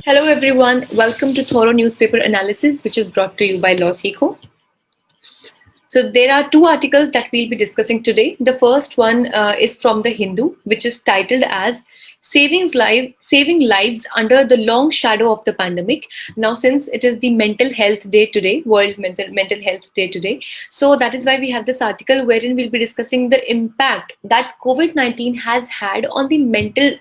Hello everyone, welcome to Thorough Newspaper Analysis, which is brought to you by LawSikho. So there are two articles that we'll be discussing today. The first one is from the Hindu, which is titled as Saving Lives Under the Long Shadow of the Pandemic. Now, since it is the Mental Health Day today, World Mental Health Day today, so that is why we have this article wherein we'll be discussing the impact that COVID-19 has had on the mental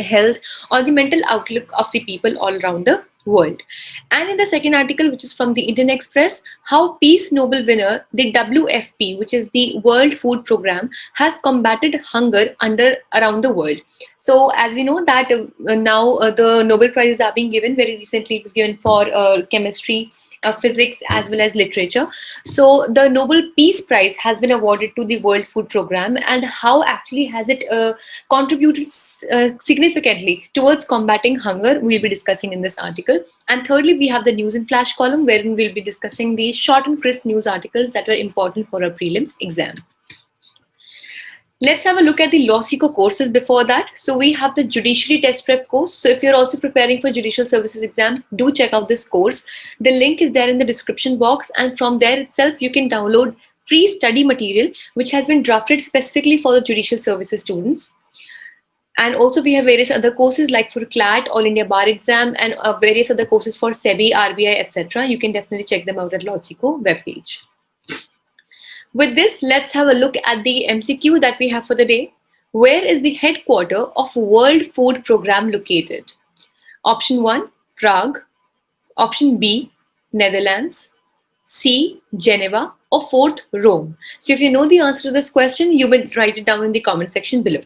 health, on the mental outlook of the people all around the world. And in the second article, which is from the Indian Express, how Peace Nobel winner, the WFP, which is the World Food Program, has combated hunger around the world. So as we know that now the Nobel Prizes are being given. Very recently it was given for chemistry, physics, as well as literature. So the Nobel Peace Prize has been awarded to the World Food Program, and how actually has it contributed significantly towards combating hunger, we'll be discussing in this article. And thirdly, we have the news and flash column, wherein we'll be discussing the short and crisp news articles that are important for our prelims exam. Let's have a look at the LawSikho courses before that. So we have the Judiciary Test Prep course. So if you're also preparing for Judicial Services exam, do check out this course. The link is there in the description box, and from there itself you can download free study material which has been drafted specifically for the Judicial Services students. And also we have various other courses like for CLAT, All India Bar Exam, and various other courses for SEBI, RBI, etc. You can definitely check them out at LawSikho webpage. With this, let's have a look at the MCQ that we have for the day. Where is the headquarter of World Food Program located? Option 1, Prague. Option B, Netherlands. C, Geneva. Or fourth, Rome. So if you know the answer to this question, you will write it down in the comment section below.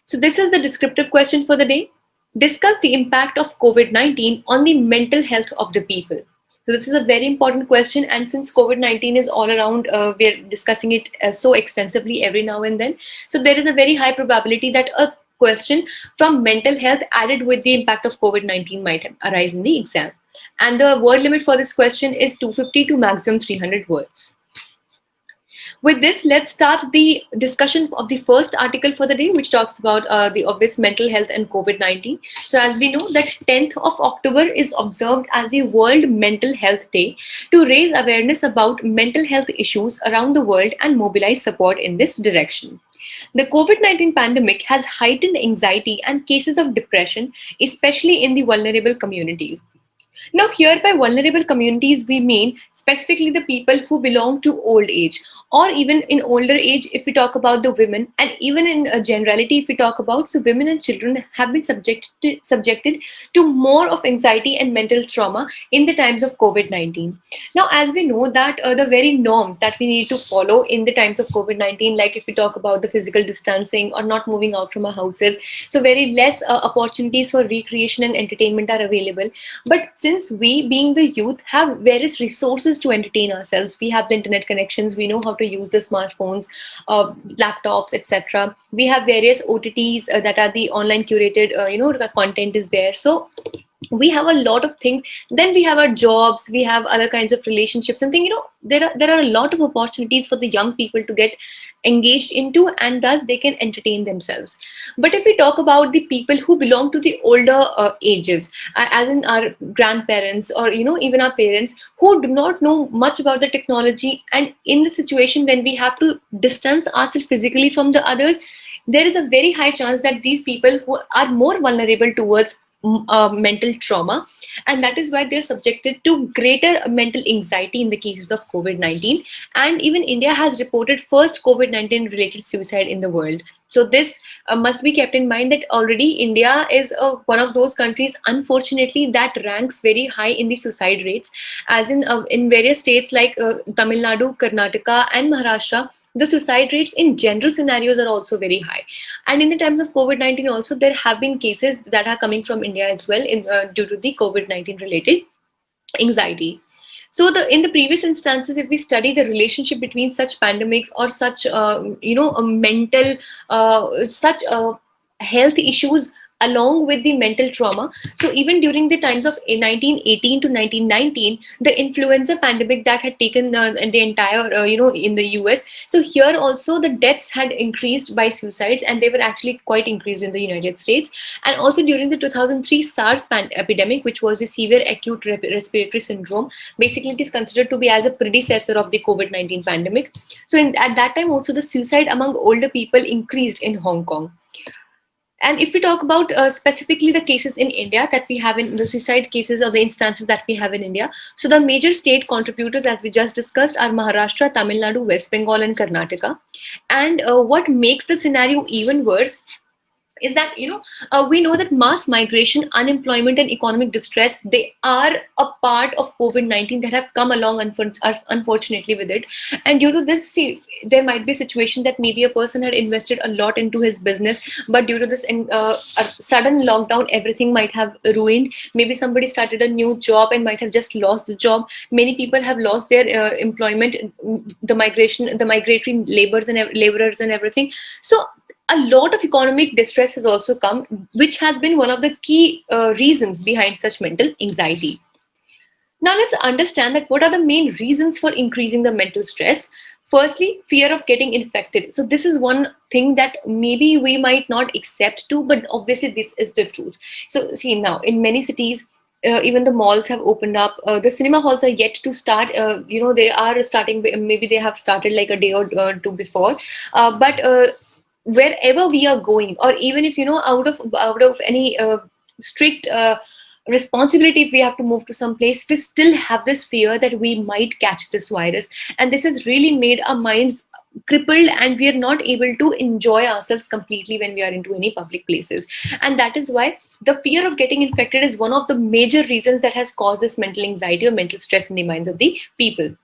So this is the descriptive question for the day. Discuss the impact of COVID-19 on the mental health of the people. So this is a very important question, and since COVID-19 is all around, we're discussing it so extensively every now and then. So there is a very high probability that a question from mental health added with the impact of COVID-19 might arise in the exam. And the word limit for this question is 250 to maximum 300 words. With this, let's start the discussion of the first article for the day, which talks about the obvious mental health and COVID-19. So as we know that 10th of October is observed as the World Mental Health Day to raise awareness about mental health issues around the world and mobilize support in this direction. The COVID-19 pandemic has heightened anxiety and cases of depression, especially in the vulnerable communities. Now, here by vulnerable communities, we mean specifically the people who belong to old age, or even in older age, if we talk about the women, and even in generality, if we talk about, so women and children have been subjected to more of anxiety and mental trauma in the times of COVID-19. Now, as we know that the very norms that we need to follow in the times of COVID-19, like if we talk about the physical distancing or not moving out from our houses, so very less opportunities for recreation and entertainment are available. But since we, being the youth, have various resources to entertain ourselves, we have the internet connections, we know how to use the smartphones, laptops, etc. We have various OTTs that are the online curated, the content is there. So we have a lot of things. Then we have our jobs, we have other kinds of relationships and things. There are a lot of opportunities for the young people to get engaged into, and thus they can entertain themselves. But if we talk about the people who belong to the older ages, as in our grandparents or even our parents, who do not know much about the technology, and in the situation when we have to distance ourselves physically from the others, there is a very high chance that these people who are more vulnerable towards mental trauma, and that is why they're subjected to greater mental anxiety in the cases of COVID-19. And even India has reported first COVID-19 related suicide in the world. So this must be kept in mind, that already India is one of those countries, unfortunately, that ranks very high in the suicide rates, as in various states like Tamil Nadu, Karnataka and Maharashtra. The suicide rates in general scenarios are also very high. And in the times of COVID-19 also, there have been cases that are coming from India as well due to the COVID-19 related anxiety. So in the previous instances, if we study the relationship between such pandemics or such, mental, such health issues along with the mental trauma. So even during the times of 1918 to 1919, the influenza pandemic that had taken the entire, in the US. So here also the deaths had increased by suicides, and they were actually quite increased in the United States. And also during the 2003 SARS epidemic, which was a severe acute respiratory syndrome. Basically, it is considered to be as a predecessor of the COVID-19 pandemic. So at that time also the suicide among older people increased in Hong Kong. And if we talk about specifically the cases in India that we have in the suicide cases or the instances that we have in India, so the major state contributors, as we just discussed, are Maharashtra, Tamil Nadu, West Bengal, and Karnataka. And what makes the scenario even worse is that we know that mass migration, unemployment, and economic distress, they are a part of COVID-19 that have come along unfortunately with it. And due to this, see, there might be a situation that maybe a person had invested a lot into his business, but due to this a sudden lockdown, everything might have ruined. Maybe somebody started a new job and might have just lost the job. Many people have lost their employment, the migratory laborers and everything. So a lot of economic distress has also come, which has been one of the key reasons behind such mental anxiety. Now let's understand that what are the main reasons for increasing the mental stress. Firstly, fear of getting infected. So this is one thing that maybe we might not accept to, but obviously this is the truth. So see, now in many cities, even the malls have opened up. The cinema halls are yet to start. They are starting. Maybe they have started like a day or two before. But wherever we are going, or even if out of any strict responsibility, if we have to move to some place, we still have this fear that we might catch this virus. And this has really made our minds crippled, and we are not able to enjoy ourselves completely when we are into any public places. And that is why the fear of getting infected is one of the major reasons that has caused this mental anxiety or mental stress in the minds of the people.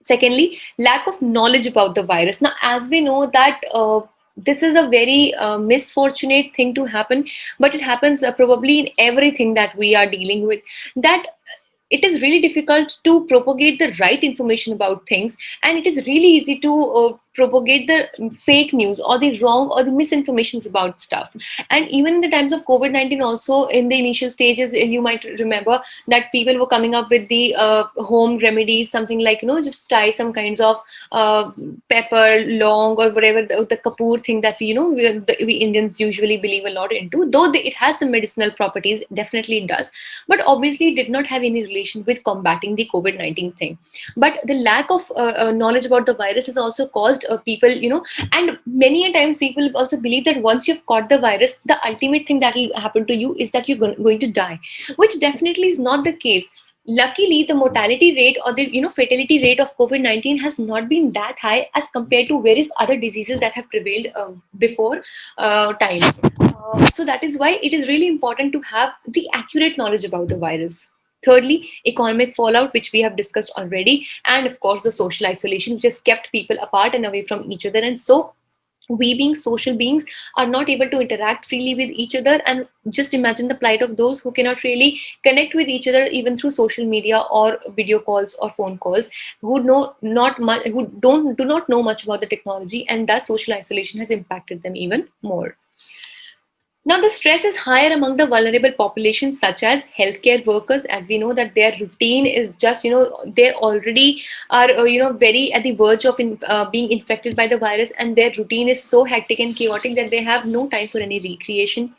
Secondly, lack of knowledge about the virus. Now, as we know that this is a very misfortunate thing to happen, but it happens probably in everything that we are dealing with. That it is really difficult to propagate the right information about things, and it is really easy to propagate the fake news or the wrong or the misinformations about stuff. And even in the times of COVID-19 also, in the initial stages, you might remember that people were coming up with the home remedies, something like just tie some kinds of pepper, long, or whatever the kapoor thing that we Indians usually believe a lot into. Though it has some medicinal properties, definitely it does, but obviously it did not have any relation with combating the COVID-19 thing. But the lack of knowledge about the virus has also caused people, and many a times people also believe that once you've caught the virus, the ultimate thing that will happen to you is that you're going to die, which definitely is not the case. Luckily, the mortality rate or the fatality rate of COVID-19 has not been that high as compared to various other diseases that have prevailed before time. So that is why it is really important to have the accurate knowledge about the virus. Thirdly, economic fallout, which we have discussed already, and of course the social isolation, which has kept people apart and away from each other. And so we, being social beings, are not able to interact freely with each other. And just imagine the plight of those who cannot really connect with each other even through social media or video calls or phone calls, who know not much, who do not know much about the technology, and thus social isolation has impacted them even more. Now, the stress is higher among the vulnerable populations, such as healthcare workers, as we know that their routine is just, they already are, very at the verge of being infected by the virus, and their routine is so hectic and chaotic that they have no time for any recreation.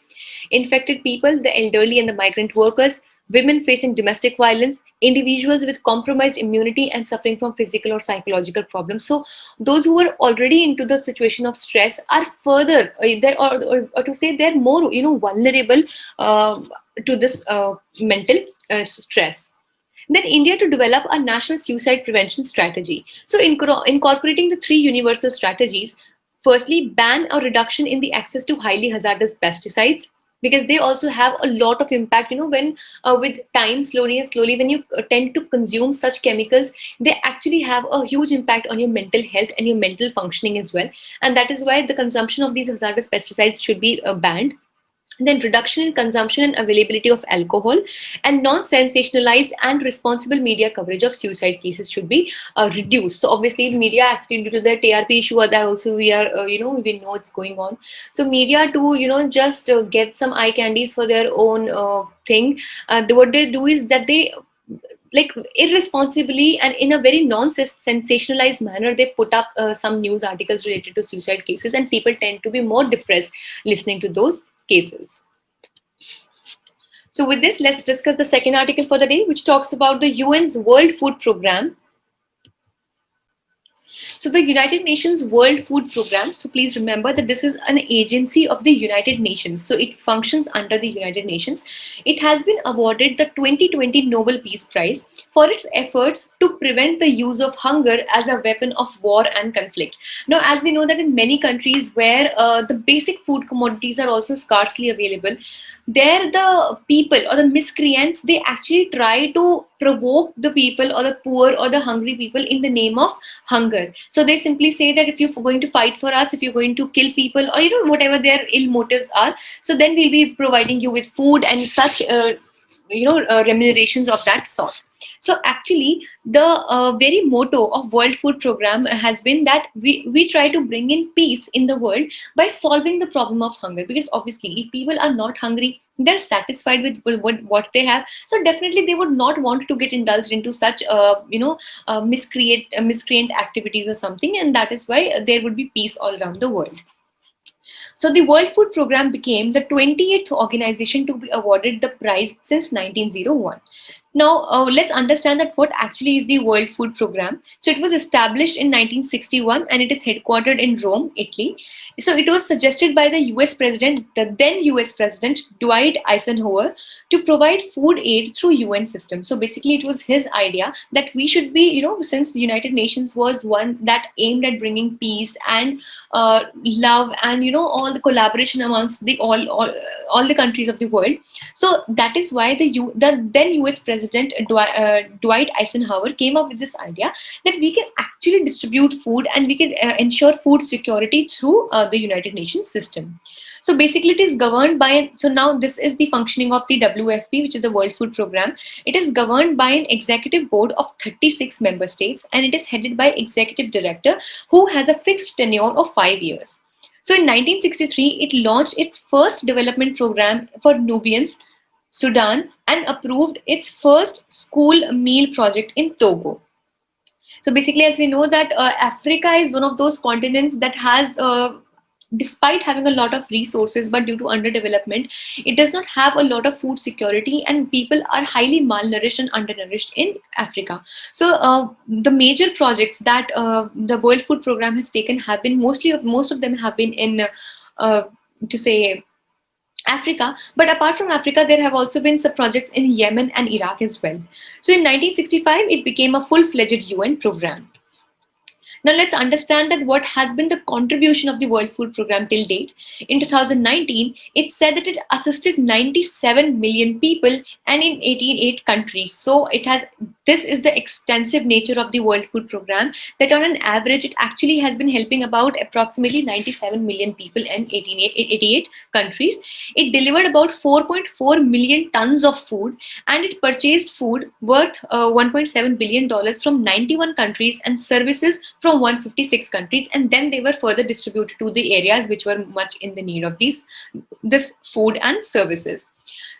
Infected people, the elderly and the migrant workers, women facing domestic violence, individuals with compromised immunity and suffering from physical or psychological problems. So those who are already into the situation of stress are further, or to say they're more, vulnerable to this mental stress. Then India to develop a national suicide prevention strategy. So incorporating the three universal strategies: firstly, ban or reduction in the access to highly hazardous pesticides, because they also have a lot of impact. When with time, slowly and slowly, when you tend to consume such chemicals, they actually have a huge impact on your mental health and your mental functioning as well. And that is why the consumption of these hazardous pesticides should be banned. then reduction in consumption and availability of alcohol, and non-sensationalized and responsible media coverage of suicide cases should be reduced. So obviously media, actually due to the TRP issue, or that also we are we know it's going on. So media to just get some eye candies for their own thing. What they do is that they, like, irresponsibly and in a very non-sensationalized manner, they put up some news articles related to suicide cases, and people tend to be more depressed listening to those cases. So with this, let's discuss the second article for the day, which talks about the UN's World Food Programme. So the United Nations World Food Programme, so please remember that this is an agency of the United Nations. So it functions under the United Nations. It has been awarded the 2020 Nobel Peace Prize for its efforts to prevent the use of hunger as a weapon of war and conflict. Now, as we know that in many countries where the basic food commodities are also scarcely available, there the people or the miscreants, they actually try to provoke the people or the poor or the hungry people in the name of hunger. So they simply say that if you're going to fight for us, if you're going to kill people, or whatever their ill motives are, so then we'll be providing you with food and such remunerations of that sort. So actually the very motto of World Food Programme has been that we try to bring in peace in the world by solving the problem of hunger, because obviously if people are not hungry, they're satisfied with what they have, so definitely they would not want to get indulged into such miscreant activities or something, and that is why there would be peace all around the world. So the World Food Programme became the 28th organization to be awarded the prize since 1901. Now, let's understand that what actually is the World Food Programme. So it was established in 1961 and it is headquartered in Rome, Italy. So it was suggested by the US President, the then US President Dwight Eisenhower, to provide food aid through UN system. So basically it was his idea that we should be, since the United Nations was one that aimed at bringing peace and love and all the collaboration amongst the all the countries of the world. So that is why the then US President Dwight Eisenhower came up with this idea that we can actually distribute food and we can ensure food security through the United Nations system. So basically it is governed by, so now this is the functioning of the WFP, which is the World Food Programme. It is governed by an executive board of 36 member states, and it is headed by executive director who has a fixed tenure of 5 years. So in 1963, it launched its first development program for Nubians, Sudan, and approved its first school meal project in Togo. So basically, as we know that Africa is one of those continents that has, despite having a lot of resources, but due to underdevelopment, it does not have a lot of food security, and people are highly malnourished and undernourished in Africa. So the major projects that the World Food Programme has taken have been most of them have been in to say Africa, but apart from Africa, there have also been some projects in Yemen and Iraq as well. So in 1965, it became a full-fledged UN program. Now let's understand that what has been the contribution of the World Food Programme till date. In 2019, it said that it assisted 97 million people and in 88 countries. So it has, this is the extensive nature of the World Food Programme, that on an average, it actually has been helping about approximately 97 million people in 88 countries. It delivered about 4.4 million tons of food, and it purchased food worth $1.7 billion from 91 countries and services from 156 countries, and then they were further distributed to the areas which were much in the need of this food and services.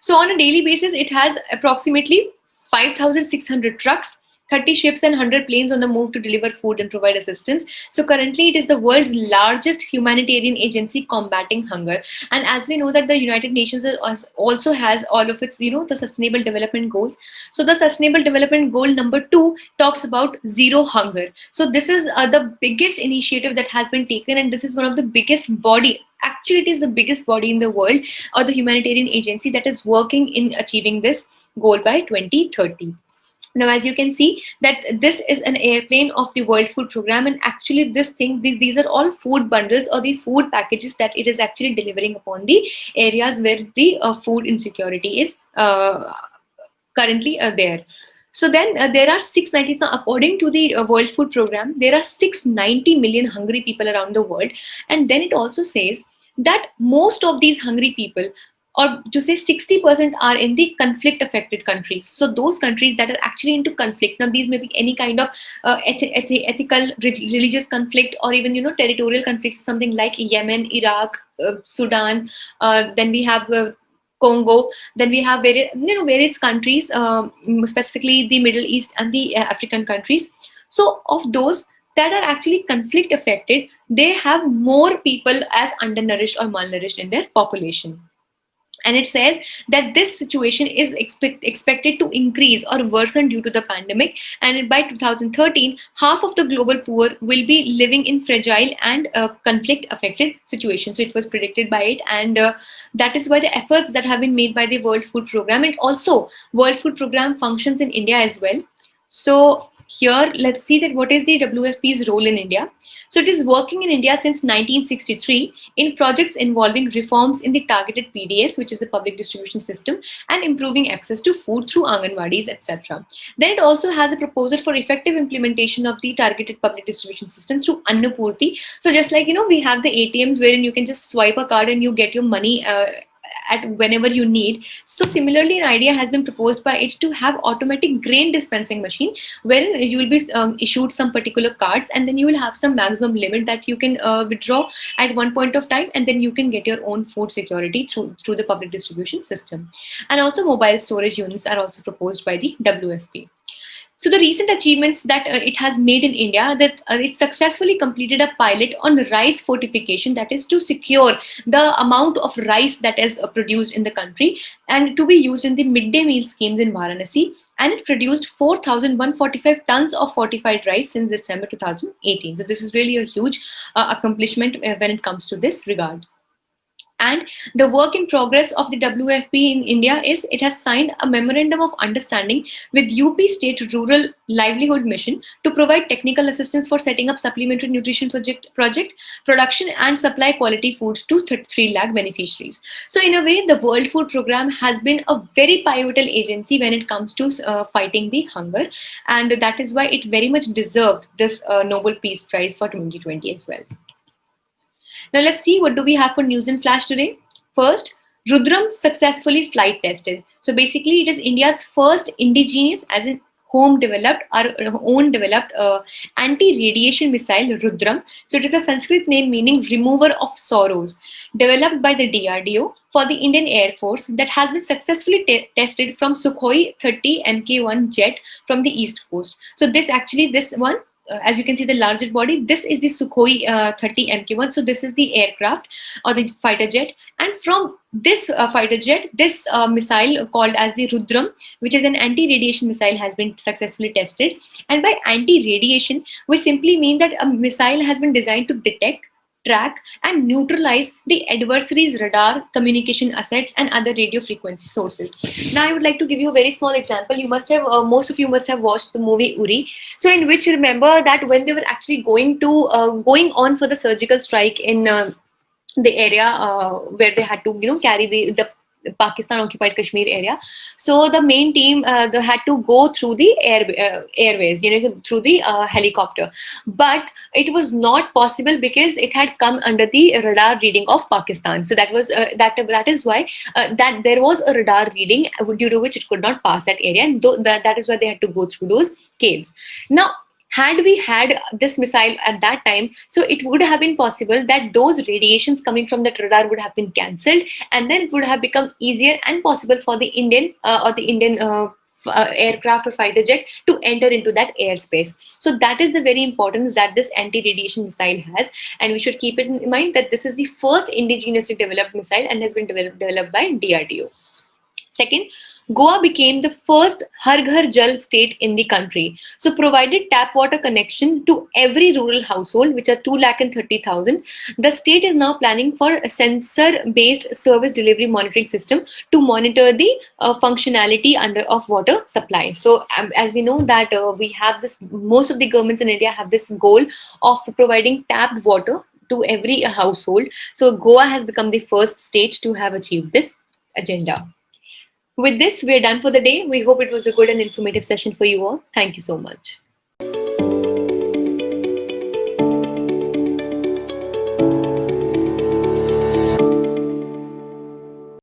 So on a daily basis, it has approximately 5,600 trucks, 30 ships and 100 planes on the move to deliver food and provide assistance. So currently it is the world's largest humanitarian agency combating hunger. And as we know that the United Nations also has all of its, the sustainable development goals. So the sustainable development goal number 2 talks about zero hunger. So this is the biggest initiative that has been taken, and this is one of the biggest body. Actually, it is the biggest body in the world, or the humanitarian agency, that is working in achieving this goal by 2030. Now, as you can see that this is an airplane of the World Food Programme, and actually this thing, these are all food bundles or the food packages that it is actually delivering upon the areas where the food insecurity is currently there. So then there are 690, now according to the World Food Programme, there are 690 million hungry people around the world. And then it also says that most of these hungry people or to say 60% are in the conflict affected countries. So those countries that are actually into conflict, now these may be any kind of ethical, religious conflict, or even territorial conflicts, something like Yemen, Iraq, Sudan. Then we have Congo. Then we have various countries, specifically the Middle East and the African countries. So of those that are actually conflict affected, they have more people as undernourished or malnourished in their population. And it says that this situation is expected to increase or worsen due to the pandemic, and by 2013 half of the global poor will be living in fragile and conflict affected situations. So it was predicted by it, and that is why the efforts that have been made by the World Food Program, and also World Food Program functions in India as well. So here let's see that what is the WFP's role in India. So it is working in India since 1963 in projects involving reforms in the targeted PDS, which is the public distribution system, and improving access to food through Anganwadis, etc. Then it also has a proposal for effective implementation of the targeted public distribution system through Annapurti. So just like we have the ATMs wherein you can just swipe a card and you get your money at whenever you need. So similarly, an idea has been proposed by it to have automatic grain dispensing machine, wherein you will be issued some particular cards, and then you will have some maximum limit that you can withdraw at one point of time, and then you can get your own food security through the public distribution system. And also mobile storage units are also proposed by the WFP. So the recent achievements that it has made in India, that it successfully completed a pilot on rice fortification, that is to secure the amount of rice that is produced in the country and to be used in the midday meal schemes in Varanasi. And it produced 4,145 tons of fortified rice since December 2018. So this is really a huge accomplishment when it comes to this regard. And the work in progress of the WFP in India is it has signed a memorandum of understanding with UP State Rural Livelihood Mission to provide technical assistance for setting up supplementary nutrition project production and supply quality foods to 3 lakh beneficiaries. So in a way, the World Food Program has been a very pivotal agency when it comes to fighting the hunger, and that is why it very much deserved this Nobel Peace Prize for 2020 as well. Now let's see what do we have for news in flash today. First, Rudram successfully flight tested. So basically it is India's first indigenous, as in home developed or own developed anti-radiation missile Rudram. So it is a Sanskrit name meaning remover of sorrows, developed by the DRDO for the Indian Air Force, that has been successfully tested from Sukhoi 30 Mk1 jet from the East Coast. So this one, as you can see the larger body, this is the Sukhoi 30 Mk1. So this is the aircraft or the fighter jet, and from this fighter jet, this missile called as the Rudram, which is an anti-radiation missile, has been successfully tested. And by anti-radiation, we simply mean that a missile has been designed to detect, track and neutralize the adversary's radar, communication assets and other radio frequency sources. Now I would like to give you a very small example. You must have, most of you must have watched the movie Uri. So in which you remember that when they were actually going on for the surgical strike in the area where they had to carry the Pakistan occupied Kashmir area. So the main team they had to go through the airways, through the helicopter, but it was not possible because it had come under the radar reading of Pakistan. So that was that is why that there was a radar reading due to which it could not pass that area, and that is why they had to go through those caves. Now, had we had this missile at that time, so it would have been possible that those radiations coming from that radar would have been cancelled, and then it would have become easier and possible for the Indian aircraft or fighter jet to enter into that airspace. So that is the very importance that this anti-radiation missile has, and we should keep it in mind that this is the first indigenously developed missile and has been developed by DRDO. Second, Goa became the first Har Ghar Jal state in the country. So provided tap water connection to every rural household, which are 230,000. The state is now planning for a sensor-based service delivery monitoring system to monitor the functionality of water supply. So as we know that we have this, most of the governments in India have this goal of providing tapped water to every household. So Goa has become the first state to have achieved this agenda. With this, we are done for the day. We hope it was a good and informative session for you all. Thank you so much.